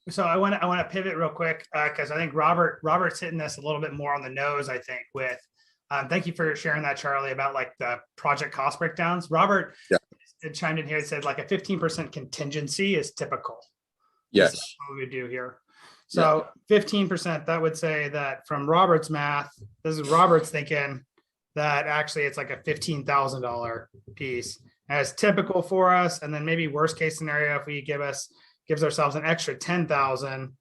So I want to pivot real quick because I think Robert's hitting this a little bit more on the nose. I think with thank you for sharing that, Charlie, about like the project cost breakdowns. Robert chimed in here and said like a 15% contingency is typical. Yes, that's what we do here. So 15%, that would say that from Robert's math, this is Robert's thinking that actually it's like a $15,000 piece as typical for us, and then maybe worst case scenario if we gives ourselves an extra 10,000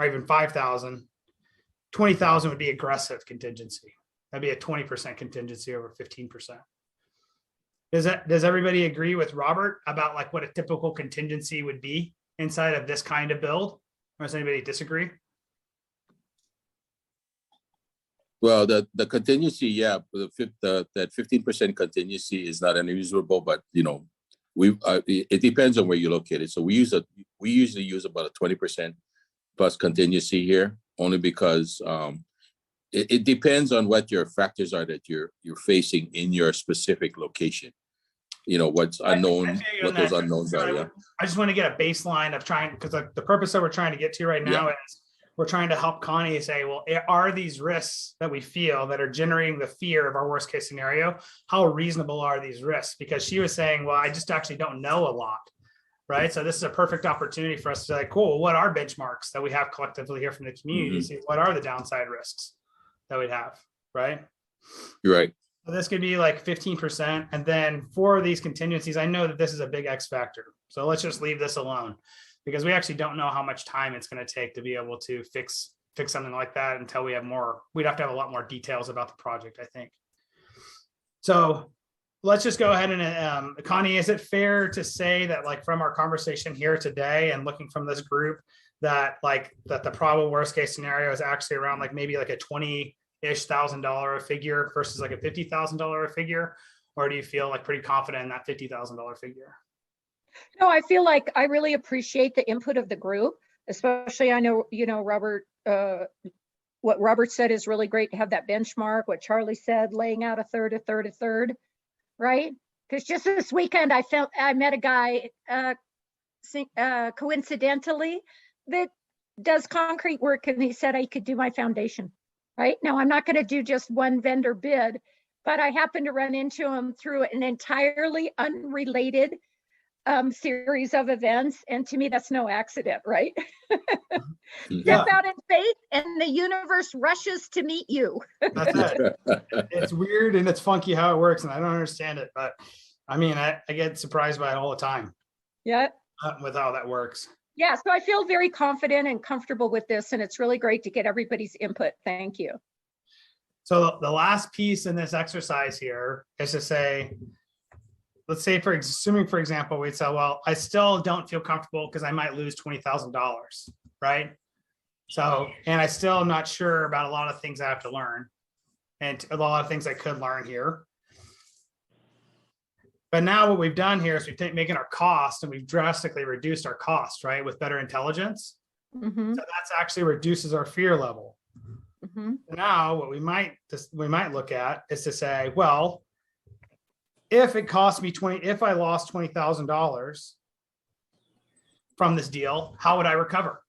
or even 5,000, 20,000 would be aggressive contingency. That'd be a 20% contingency over 15%. Does everybody agree with Robert about like what a typical contingency would be inside of this kind of build? Or does anybody disagree? Well, the contingency, that 15% contingency is not unreasonable, but it depends on where you locate it. So we usually use about a 20% plus contingency here, only because it depends on what your factors are that you're facing in your specific location. What's unknown, what those unknowns are. Yeah. I just want to get a baseline of trying, because the purpose that we're trying to get to right now is we're trying to help Connie say, well, are these risks that we feel that are generating the fear of our worst case scenario? How reasonable are these risks? Because she was saying, well, I just actually don't know a lot, right? So this is a perfect opportunity for us to say, like, cool, what are benchmarks that we have collectively here from the community? See what are the downside risks that we'd have, right? You're right. So this could be like 15%. And then for these contingencies, I know that this is a big X factor. So let's just leave this alone because we actually don't know how much time it's going to take to be able to fix something like that until we have more. We'd have to have a lot more details about the project, I think. So let's just go ahead and Connie, is it fair to say that like from our conversation here today and looking from this group that the probable worst case scenario is actually around like maybe like a $20,000 figure versus like a $50,000 figure? Or do you feel like pretty confident in that $50,000 figure? No, I feel like I really appreciate the input of the group, especially I know, Robert, what Robert said is really great to have that benchmark, what Charlie said, laying out a third, right? Because just this weekend, I met a guy coincidentally that does concrete work, and he said I could do my foundation. Right now, I'm not going to do just one vendor bid, but I happened to run into him through an entirely unrelated series of events, and to me, that's no accident, right? Step out in faith, and the universe rushes to meet you. That's it. It's weird and it's funky how it works, and I don't understand it, but I mean, I get surprised by it all the time. Yeah. With how that works. Yeah, so I feel very confident and comfortable with this, and it's really great to get everybody's input. Thank you. So the last piece in this exercise here is to say, let's say assuming for example, we'd say, well, I still don't feel comfortable because I might lose $20,000, right? So, and I still am not sure about a lot of things I have to learn and a lot of things I could learn here. But now what we've done here is we've making our cost and we've drastically reduced our cost, right? With better intelligence. Mm-hmm. So that's actually reduces our fear level. Mm-hmm. Now what we might look at is to say, well, if it cost me if I lost $20,000 from this deal, how would I recover?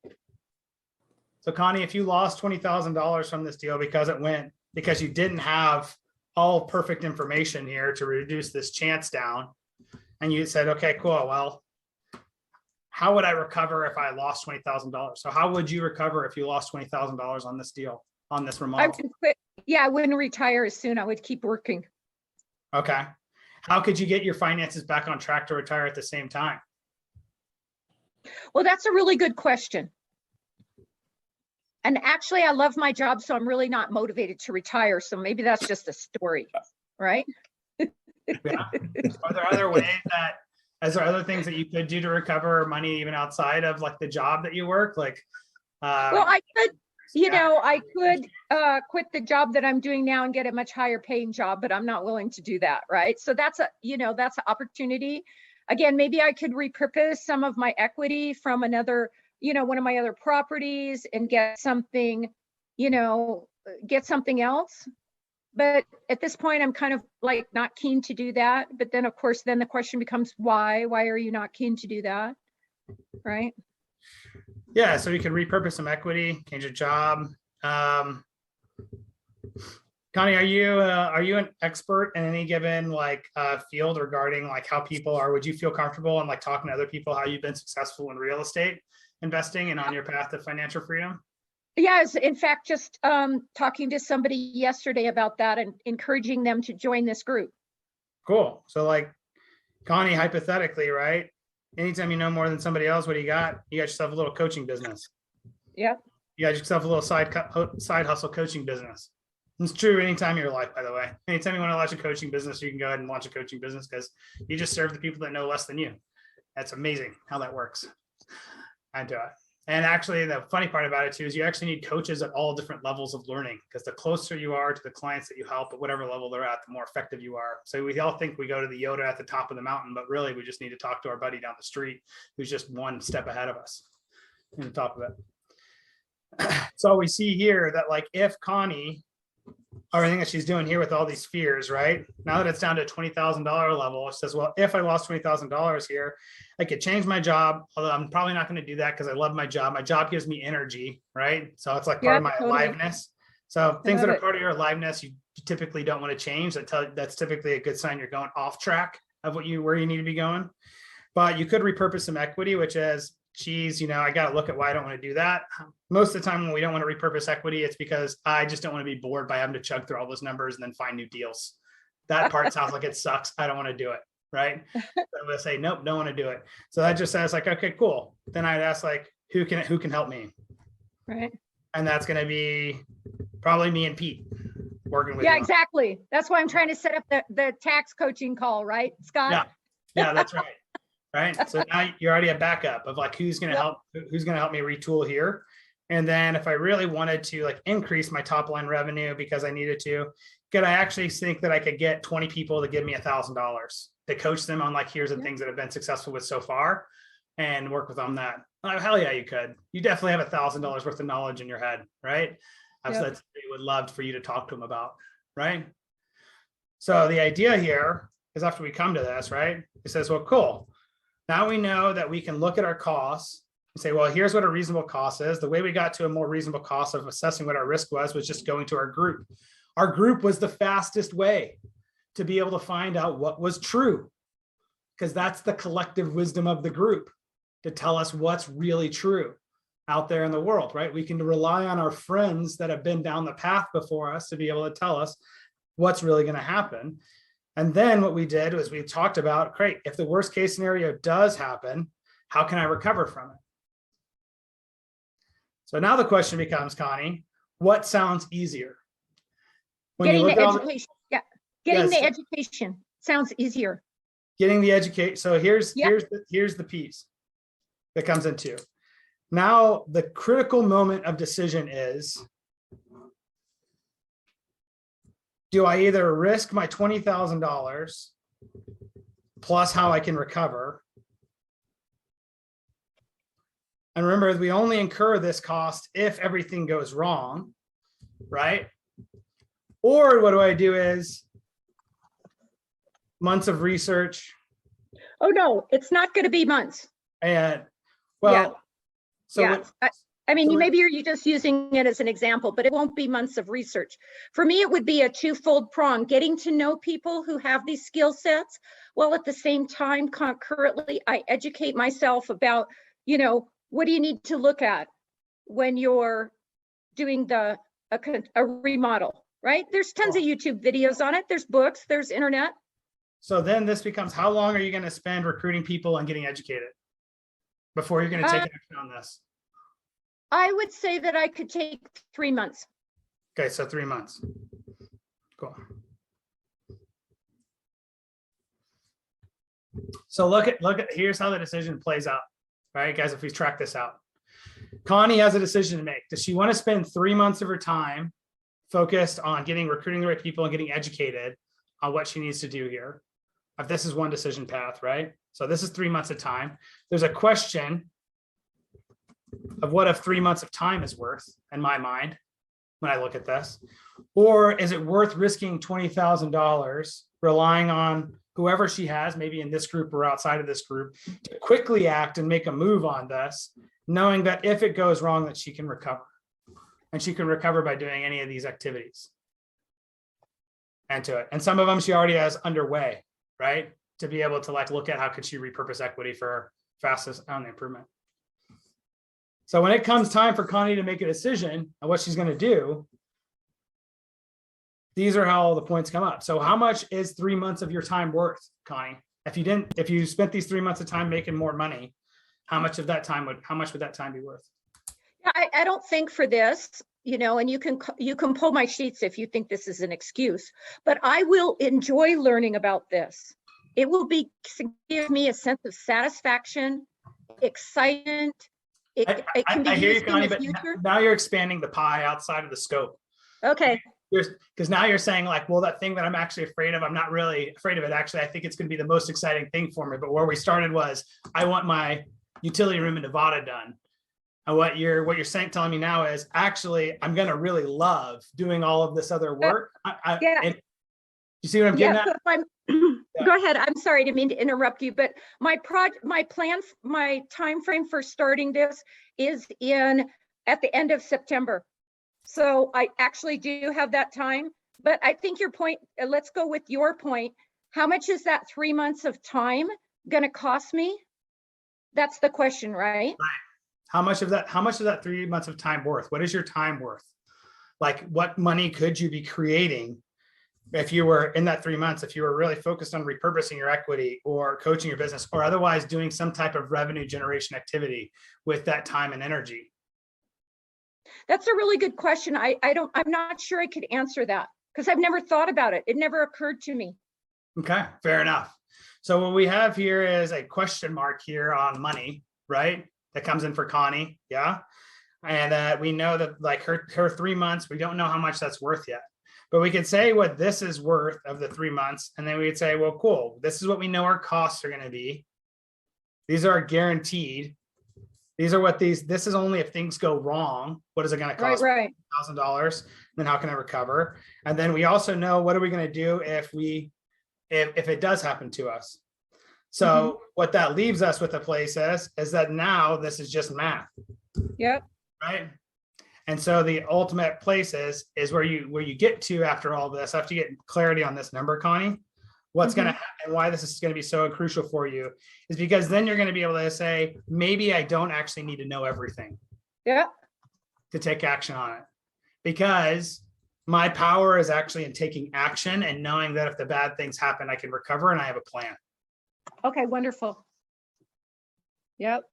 So Connie, if you lost $20,000 from this deal because you didn't have all perfect information here to reduce this chance down, and you said, okay, cool, well, how would I recover if I lost $20,000? So how would you recover if you lost $20,000 on this deal, on this remodel? I would quit. Yeah, I wouldn't retire as soon. I would keep working. Okay. How could you get your finances back on track to retire at the same time? Well, that's a really good question. And actually, I love my job, so I'm really not motivated to retire. So maybe that's just a story, right? Yeah. Are there other ways is there other things that you could do to recover money even outside of like the job that you work? Like, well, I could, I could quit the job that I'm doing now and get a much higher paying job, but I'm not willing to do that, right? So that's that's an opportunity. Again, maybe I could repurpose some of my equity from another, one of my other properties and get something, get something else. But at this point, I'm kind of like not keen to do that. But then, of course, then the question becomes why? Why are you not keen to do that? Right? Yeah, so you can repurpose some equity, change your job. Connie, are you an expert in any given field regarding like how people are? Would you feel comfortable in like talking to other people how you've been successful in real estate investing and on your path to financial freedom? Yes, in fact, just talking to somebody yesterday about that and encouraging them to join this group. Cool. So like Connie, hypothetically, right? Anytime you know more than somebody else, what do you got? You got yourself a little coaching business. Yep. You got yourself a little side hustle coaching business. It's true anytime in your life, by the way. Anytime you want to launch a coaching business, you can go ahead and launch a coaching business because you just serve the people that know less than you. That's amazing how that works. I do it. And actually, the funny part about it too is you actually need coaches at all different levels of learning because the closer you are to the clients that you help at whatever level they're at, the more effective you are. So we all think we go to the Yoda at the top of the mountain, but really we just need to talk to our buddy down the street who's just one step ahead of us on the top of it. So we see here that like if Connie, everything that she's doing here with all these fears, right? Now that it's down to a $20,000 level, it says, well, if I lost $20,000 here, I could change my job, although I'm probably not going to do that because I love my job. My job gives me energy, right? So it's like part of my aliveness. So things that are part of your aliveness, you typically don't want to change. That's typically a good sign you're going off track of where you need to be going. But you could repurpose some equity, which is, geez, I got to look at why I don't want to do that. Most of the time when we don't want to repurpose equity, it's because I just don't want to be bored by having to chug through all those numbers and then find new deals. that part sounds like it sucks. I don't want to do it. Right. So I'm going to say, nope, don't want to do it. So that just says like, okay, cool. Then I'd ask like, who can help me? Right. And that's going to be probably me and Pete working with Yeah, you. exactly. That's why I'm trying to set up the tax coaching call, right, Scott? Yeah. Yeah, that's right. Right. So now you're already a backup of like, who's going to help me retool here. And then if I really wanted to like increase my top line revenue because I needed to, could I actually think that I could get 20 people to give me $1,000 to coach them on like, here's the things that have been successful with so far and work with on that? Oh, hell yeah, you could. You definitely have $1,000 worth of knowledge in your head, right? That's what they would love for you to talk to them about, right? So the idea here is after we come to this, right? It says, well, cool. Now we know that we can look at our costs and say, well, here's what a reasonable cost is. The way we got to a more reasonable cost of assessing what our risk was just going to our group. Our group was the fastest way to be able to find out what was true, because that's the collective wisdom of the group to tell us what's really true out there in the world, right? We can rely on our friends that have been down the path before us to be able to tell us what's really going to happen. And then what we did was we talked about, great, if the worst case scenario does happen, how can I recover from it? So now the question becomes, Connie, what sounds easier? When Getting you the look at education. Yeah. Getting Yes. the education sounds easier. getting the educate. So here's Yep. here's the piece that comes into. Now the critical moment of decision is, do I either risk my $20,000 plus how I can recover? And remember, we only incur this cost if everything goes wrong, right? Or what do I do is months of research Oh, no, it's not going to be months. and well, Yeah. so Yeah. what- I mean, so maybe you're just using it as an example, but it won't be months of research. For me, it would be a twofold prong, getting to know people who have these skill sets, while at the same time, concurrently, I educate myself about, what do you need to look at when you're doing a remodel, right? There's tons of YouTube videos on it. There's books, there's internet. So then this becomes, how long are you going to spend recruiting people and getting educated before you're going to take action on this? I would say that I could take 3 months. Okay, so 3 months. Cool. So look at, here's how the decision plays out, right, guys, if we track this out. Connie has a decision to make. Does she want to spend 3 months of her time focused on recruiting the right people and getting educated on what she needs to do here? If this is one decision path, right? So this is 3 months of time. There's a question of what if 3 months of time is worth in my mind when I look at this, or is it worth risking $20,000 relying on whoever she has, maybe in this group or outside of this group, to quickly act and make a move on this, knowing that if it goes wrong, that she can recover, and she can recover by doing any of these activities and to it. And some of them she already has underway, right? To be able to like look at how could she repurpose equity for fastest on improvement. So when it comes time for Connie to make a decision on what she's going to do, these are how all the points come up. So how much is 3 months of your time worth, Connie? If you spent these 3 months of time making more money, how much would that time be worth? I don't think for this, and you can pull my sheets if you think this is an excuse, but I will enjoy learning about this. It will give me a sense of satisfaction, excitement. It can be I hear you, used in Connie, the but future. now you're expanding the pie outside of the scope. Okay. Because now you're saying like, well, that thing that I'm actually afraid of, I'm not really afraid of it. Actually, I think it's going to be the most exciting thing for me. But where we started was, I want my utility room in Nevada done. And what you're saying, telling me now is, actually, I'm going to really love doing all of this other work. Yeah. You see what I'm getting at? Go ahead. I'm sorry, I didn't mean to interrupt you, but my time frame for starting this is at the end of September. So I actually do have that time, but I think your point, let's go with your point. How much is that 3 months of time going to cost me? That's the question, right? Right. How much of that 3 months of time worth? What is your time worth? Like, what money could you be creating if you were in that 3 months, if you were really focused on repurposing your equity or coaching your business or otherwise doing some type of revenue generation activity with that time and energy? That's a really good question. I'm not sure I could answer that because I've never thought about it. It never occurred to me. Okay, fair enough. So what we have here is a question mark here on money, right? That comes in for Connie, yeah. And we know that like her 3 months, we don't know how much that's worth yet. But we could say what this is worth of the 3 months. And then we'd say, well, cool. This is what we know our costs are going to be. These are guaranteed. This is only if things go wrong. What is it going to cost? Right. $1,000. Then how can I recover? And then we also know what are we going to do if it does happen to us. So what that leaves us with a place is that now this is just math. Yep. Right. And so the ultimate place is where you get to after all this, after you get clarity on this number, Connie, what's going to happen and why this is going to be so crucial for you is because then you're going to be able to say, maybe I don't actually need to know everything. Yeah. To take action on it, because my power is actually in taking action and knowing that if the bad things happen, I can recover and I have a plan. Okay, wonderful. Yep.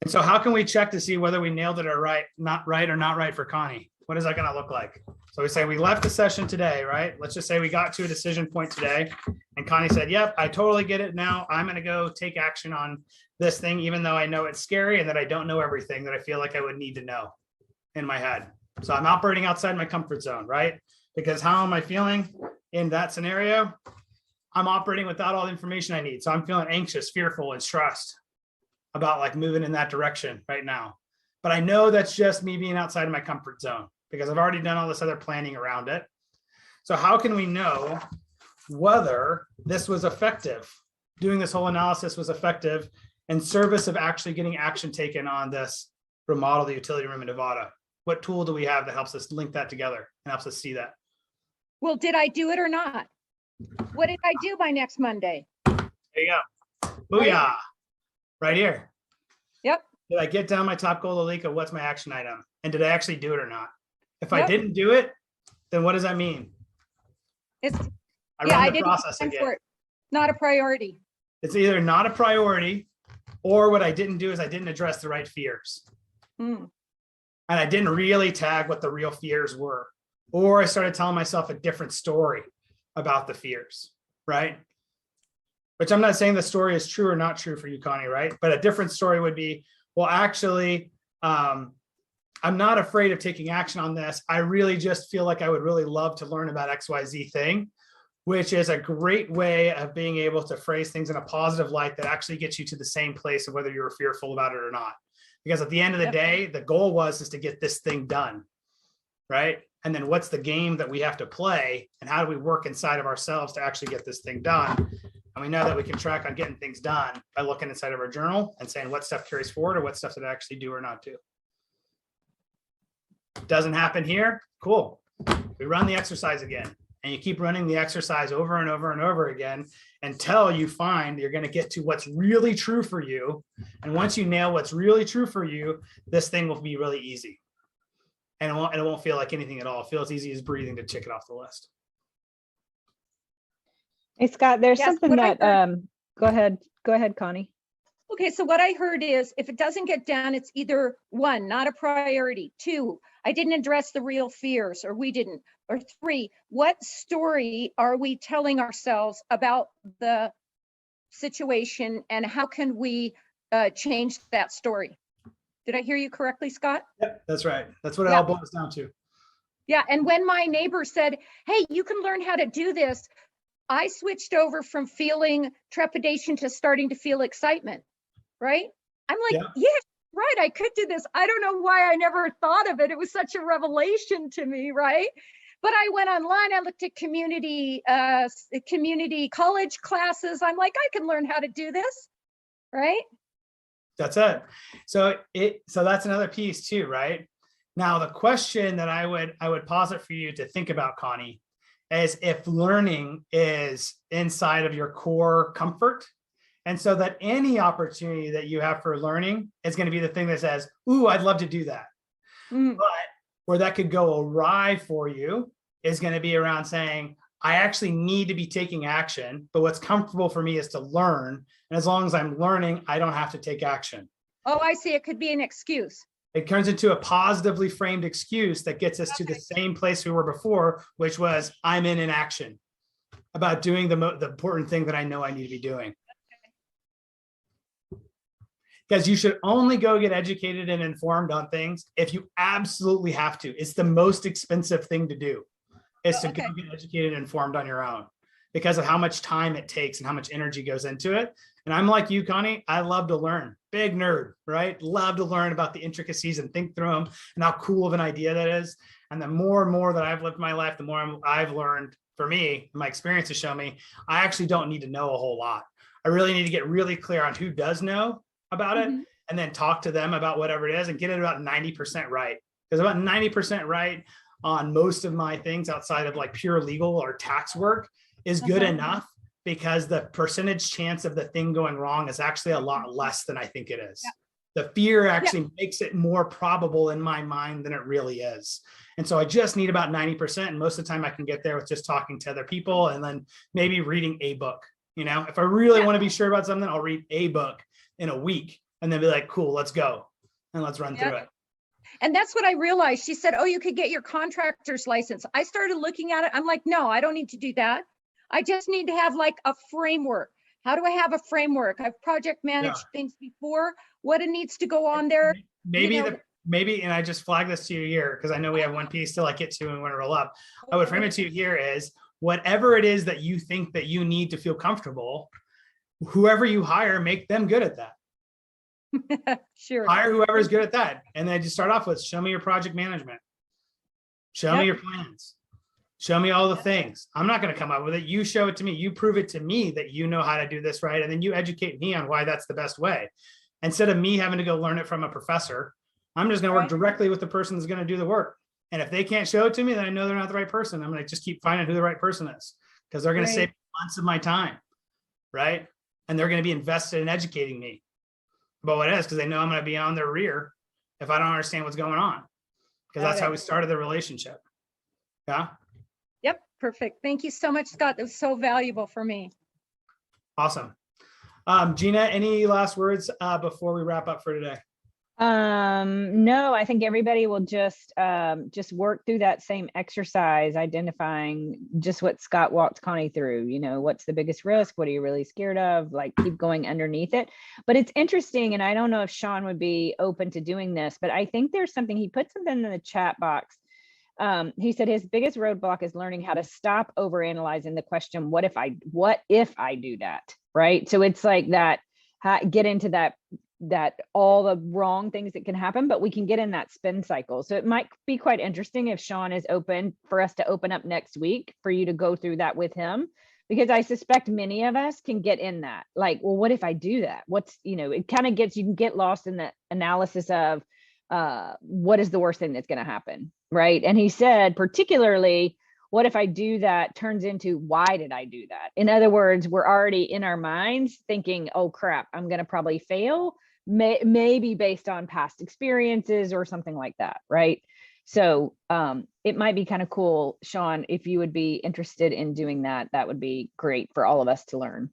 And so how can we check to see whether we nailed it or not right for Connie? What is that going to look like? So we say we left the session today, right? Let's just say we got to a decision point today and Connie said, yep, I totally get it now. I'm going to go take action on this thing, even though I know it's scary and that I don't know everything that I feel like I would need to know in my head. So I'm operating outside my comfort zone, right? Because how am I feeling in that scenario? I'm operating without all the information I need. So I'm feeling anxious, fearful, and stressed about like moving in that direction right now. But I know that's just me being outside of my comfort zone because I've already done all this other planning around it. So how can we know whether this was effective? Doing this whole analysis was effective in service of actually getting action taken on this remodel the utility room in Nevada? What tool do we have that helps us link that together and helps us see that? Well, did I do it or not? What did I do by next Monday? There you go. Booyah. Right here. Yep. Did I get down my top goal, Alika? What's my action item? And did I actually do it or not? If I didn't do it, then what does that mean? It's I run the process again. Not a priority. It's either not a priority or what I didn't do is I didn't address the right fears. And I didn't really tag what the real fears were. Or I started telling myself a different story about the fears, right? Which I'm not saying the story is true or not true for you, Connie, right? But a different story would be, well, actually, I'm not afraid of taking action on this. I really just feel like I would really love to learn about XYZ thing, which is a great way of being able to phrase things in a positive light that actually gets you to the same place of whether you're fearful about it or not. Because at the end of the day, the goal is to get this thing done, right? And then what's the game that we have to play and how do we work inside of ourselves to actually get this thing done? And we know that we can track on getting things done by looking inside of our journal and saying what stuff carries forward or what stuff did I actually do or not do. Doesn't happen here, cool. We run the exercise again. And you keep running the exercise over and over and over again until you find you're going to get to what's really true for you. And once you nail what's really true for you, this thing will be really easy. And it won't feel like anything at all. It feels easy as breathing to check it off the list. Hey, Scott, there's Yes, something that, go ahead, Connie. Okay, so what I heard is if it doesn't get done, it's either 1, not a priority, 2, I didn't address the real fears, or we didn't, or 3, what story are we telling ourselves about the situation and how can we change that story? Did I hear you correctly, Scott? Yep, that's right. That's what it all boils down to. Yeah, and when my neighbor said, hey, you can learn how to do this, I switched over from feeling trepidation to starting to feel excitement, right? I'm like, yeah, right, I could do this. I don't know why I never thought of it. It was such a revelation to me, right? But I went online, I looked at community college classes. I'm like, I can learn how to do this, right? That's it. So that's another piece too, right? Now, the question that I would posit for you to think about, Connie, is if learning is inside of your core comfort. And so that any opportunity that you have for learning is going to be the thing that says, ooh, I'd love to do that. But where that could go awry for you is going to be around saying, I actually need to be taking action, but what's comfortable for me is to learn. And as long as I'm learning, I don't have to take action. Oh, I see. It could be an excuse. It turns into a positively framed excuse that gets us to the same place we were before, which was I'm in inaction about doing the important thing that I know I need to be doing. Because you should only go get educated and informed on things if you absolutely have to. It's the most expensive thing to do, is to go get educated and informed on your own, because of how much time it takes and how much energy goes into it. And I'm like you, Connie, I love to learn. Big nerd, right? Love to learn about the intricacies and think through them and how cool of an idea that is. And the more and more that I've lived my life, the more I've learned. For me, my experience has shown me, I actually don't need to know a whole lot. I really need to get really clear on who does know about it, and then talk to them about whatever it is and get it about 90% right. Because about 90% right on most of my things outside of like pure legal or tax work is good enough, because the percentage chance of the thing going wrong is actually a lot less than I think it is. The fear actually makes it more probable in my mind than it really is. And so I just need about 90%. And most of the time I can get there with just talking to other people and then maybe reading a book. You know, if I really want to be sure about something, I'll read a book in a week and then be like, cool, let's go. And let's run through it. And that's what I realized. She said, oh, you could get your contractor's license. I started looking at it. I'm like, no, I don't need to do that. I just need to have like a framework. How do I have a framework? I've project managed things before. What it needs to go on there. Maybe, and I just flag this to you here, because I know we have one piece to like get to and want to roll up. I would frame it to you here is whatever it is that you think that you need to feel comfortable, whoever you hire, make them good at that. Sure. Hire whoever's good at that. And then just start off with, show me your project management. Show me your plans. Show me all the things. I'm not going to come up with it. You show it to me. You prove it to me that you know how to do this right. And then you educate me on why that's the best way. Instead of me having to go learn it from a professor, I'm just going to work directly with the person that's going to do the work. And if they can't show it to me, then I know they're not the right person. I'm going to just keep finding who the right person is, because they're going to save months of my time. Right. And they're going to be invested in educating me about what it is, because they know I'm going to be on their rear if I don't understand what's going on, because that's how we started the relationship. Yeah. Yep. Perfect. Thank you so much, Scott. That was so valuable for me. Awesome. Gina, any last words before we wrap up for today? No, I think everybody will just work through that same exercise, identifying just what Scott walked Connie through. You know, what's the biggest risk? What are you really scared of? Like, keep going underneath it. But it's interesting, and I don't know if Sean would be open to doing this, but I think there's something, he put something in the chat box. He said his biggest roadblock is learning how to stop overanalyzing the question, what if I do that? Right. So it's like that, get into that all the wrong things that can happen, but we can get in that spin cycle. So it might be quite interesting if Sean is open for us to open up next week for you to go through that with him, because I suspect many of us can get in that. Like, well, what if I do that? What's, you know, it kind of gets, you can get lost in the analysis of what is the worst thing that's going to happen. Right. And he said, particularly, what if I do that turns into, why did I do that? In other words, we're already in our minds thinking, oh crap, I'm going to probably fail, maybe based on past experiences or something like that. Right. So it might be kind of cool, Sean, if you would be interested in doing that, that would be great for all of us to learn.